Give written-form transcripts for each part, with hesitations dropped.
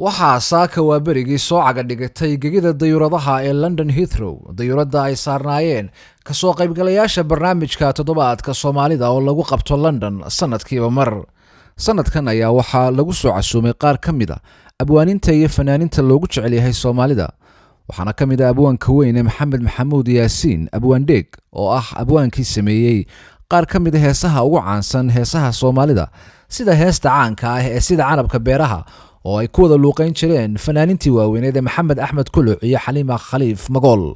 waxaa saaka waa berigii soo caga dhigatay gegida dayuuradaha ee London Heathrow dayuuradda ay saarnaayeen ka soo qaybgalayaasha barnaamijka toddobaadka Soomaalida oo lagu qabto London sanadkiiba mar. Sanadkan ayaa waxaa lagu soo casuumay qaar ka mid ah abwaaninta iyo fanaaninta loogu jecel yahay Soomaalida. waxaana ka mid ah abwaanka weyn Maxamed Maxamuud Yaasiin abwaan Dheeg oo ah abwaankii sameeyay qaar ka mid ah heesaha ugu caansan heesaha Soomaalida sida heesta caanka ah ee sida canabka beeraha oo ay ku wada luuqeyn jireen fanaanintii waaweyned Maxamed Axmed Kuluc iyo Xaliima Khaliif Magool.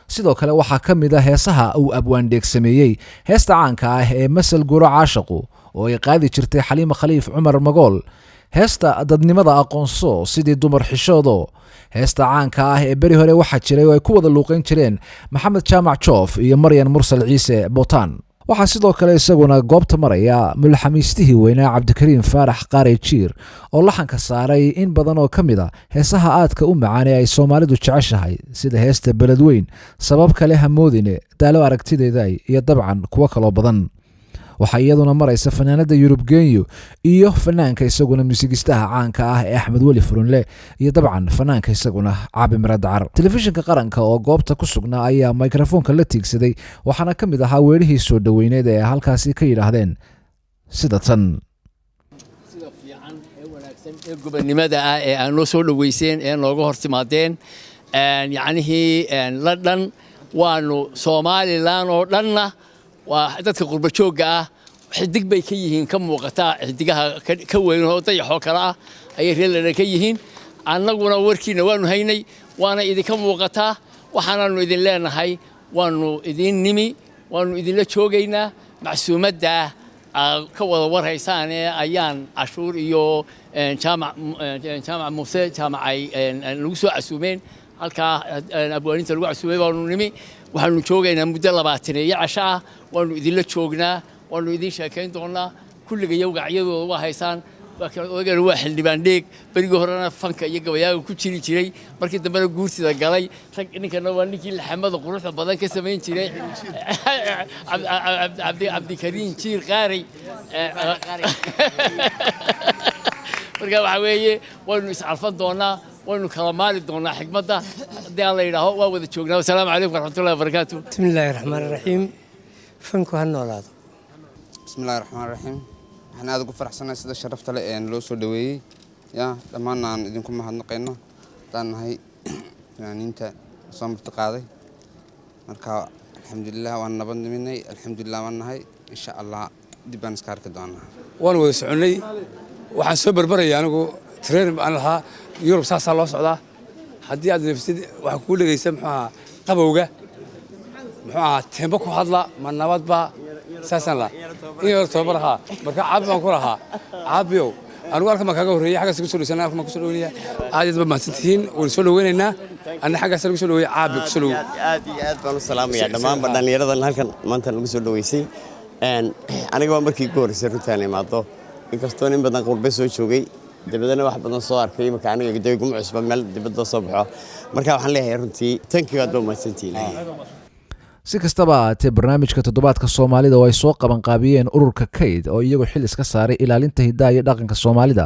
sidoo kale waxaa ka mid ah heesaha uu abwaan Dheeg sameeyay heesta caanka ah ee Masal Guro Caashaqo oo ay qaadi jirtay Xaliima Khaliif Cumar Magool, heesta dadnimada aqoonso sidii dumar xishoodo, heesta caanka ah ee beri hore waxa jiray oo ay ku wada luuqeyn jireen Maxamed Jaamac Joof iyo Maryan Mursal Ciise Bootaan. waxaa sidoo kale isaguna goobta maraya mulxamiistihii weynaa Cabdikariim Faarax Qaare Jiir oo laxanka saaray in badan oo ka mid ah heesaha aadka u macaan ee ay Soomaalidu jeceshahay sida heesta Beledweyn, Sabab kale hamoodine, Daalo aragtideeda iyo dabcan kuwa kale badan. waxaa iyaduna maraysa fanaanada Yurub Genyo iyo fanaanka isaguna muusigistaha caanka ah ee Axmed Weli Furunle iyo dabcan fanaanka isaguna Caabi Miradcar. Telefishinka qaranka oo goobta ku sugnaa ayaa mikrofoonka la tiigsaday waxaana ka mid ahaa weerihii soo dhaweyneed ee halkaasi ka yiraahdeen sida tan. sida fiican ee wanaagsan ee gobonimada ah ee aan noo soo dhaweyseen ee nooga hortimaadeen London waanu Somaliland oo dhanna waa dadka qurba joogga ah xidig bay ka yihiin ka muuqata xidigaha ka weyn oo dayaxo kala ah ay reelana ka yihiin annaguna warkiina waanu haynay waana idinka muuqata waxaanaanu idin leenahay waanu idin nimi waanu idinla joogaynaa macsuumadda ka wada warhaysaan ee ayaan cashuur iyo jaamac Muuse jaamacay lagu soo casuumeen halkaa abwaaninta lagu casuumay baanu nimi waxaanu joogaynaa muddo 20 casho ah waanu idinla joognaa waanu idin sheekayn doonaa kulliga yowgacyadooda waa haysaan odagan waa xildhibaan Dheeg berigii horena fanka iyo gabayaaga ku jiri jiray markii dambena guursida galay rag ninkana waa ninkii laxamada quruxda badan ka sameyn jiray Cabdikariim Jiir Qaare marka waxa weeye waanu iscarfan doonaa waanu kala maali doonaa xigmadda hadii alla yiraahdo waa wada joognaa. Assalaamu calaykum waraxmatullaahi wabarakaatuh. bismillaahir rahmaanir rahiim. fanku ha noolaado. bismillaahir rahmaanir rahiim. waxaan aad ugu faraxsanahay sida sharafta leh ee loo soo dhaweeyay dhammaan aan idinku mahadnaqayno daan nahay fanaaniinta soo martiqaaday marka alxamdulillaah waan nabad niminay alxamdulillaah waan nahay insha Allah dib aan iska arki doonaa. waan wada soconay waxaan soo barbaray anigu train aan lahaa Yurub saasa loo socdaa haddii aad nafsid waxa ku dhageysan maxaa qabowga maxaa tempo ku hadla ma nabadba saasan la iyo tobaraha marka caab baan ku lahaa caabiyo anigu halka ma kaga horeeyay xagga soo dhaweysanaa halka ma ku soo dhaweynaya aad ba mahadsantihiin oo soo dhaweynaynaa anna xagga soo dhaweeyay caabi ku soo dhaweey aad baan u salaamayaa dhammaan dhalinyarada halkan maanta lagu soo dhaweysay aniga waa markii ugu horeysay runtaan imaado inkastoo in badan qurbe soo joogay dibadana wax badan soo arkay marka aniga deegaanka ma cusba meel dibadda soo baxo marka waxaan leeyahay runtii thank you aad baa mahadsantihiin. si kastaba ahaatee barnaamijka toddobaadka Soomaalida oo ay soo qaban qaabiyeen ururka Kayd oo iyagu xil iska saaray ilaalinta hidaha iyo dhaqanka Soomaalida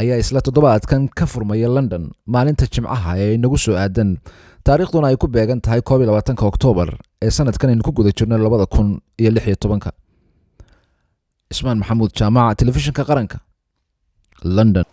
ayaa isla toddobaadkan ka furmaya London maalinta Jimcaha ee inagu soo aadan taariikhduna ay ku beegan tahay 22 Oktoobar ee sanadkan aynu ku guda jirno 2016. Ismaan Maxamuud Jaamac, Telefishinka Qaranka, London.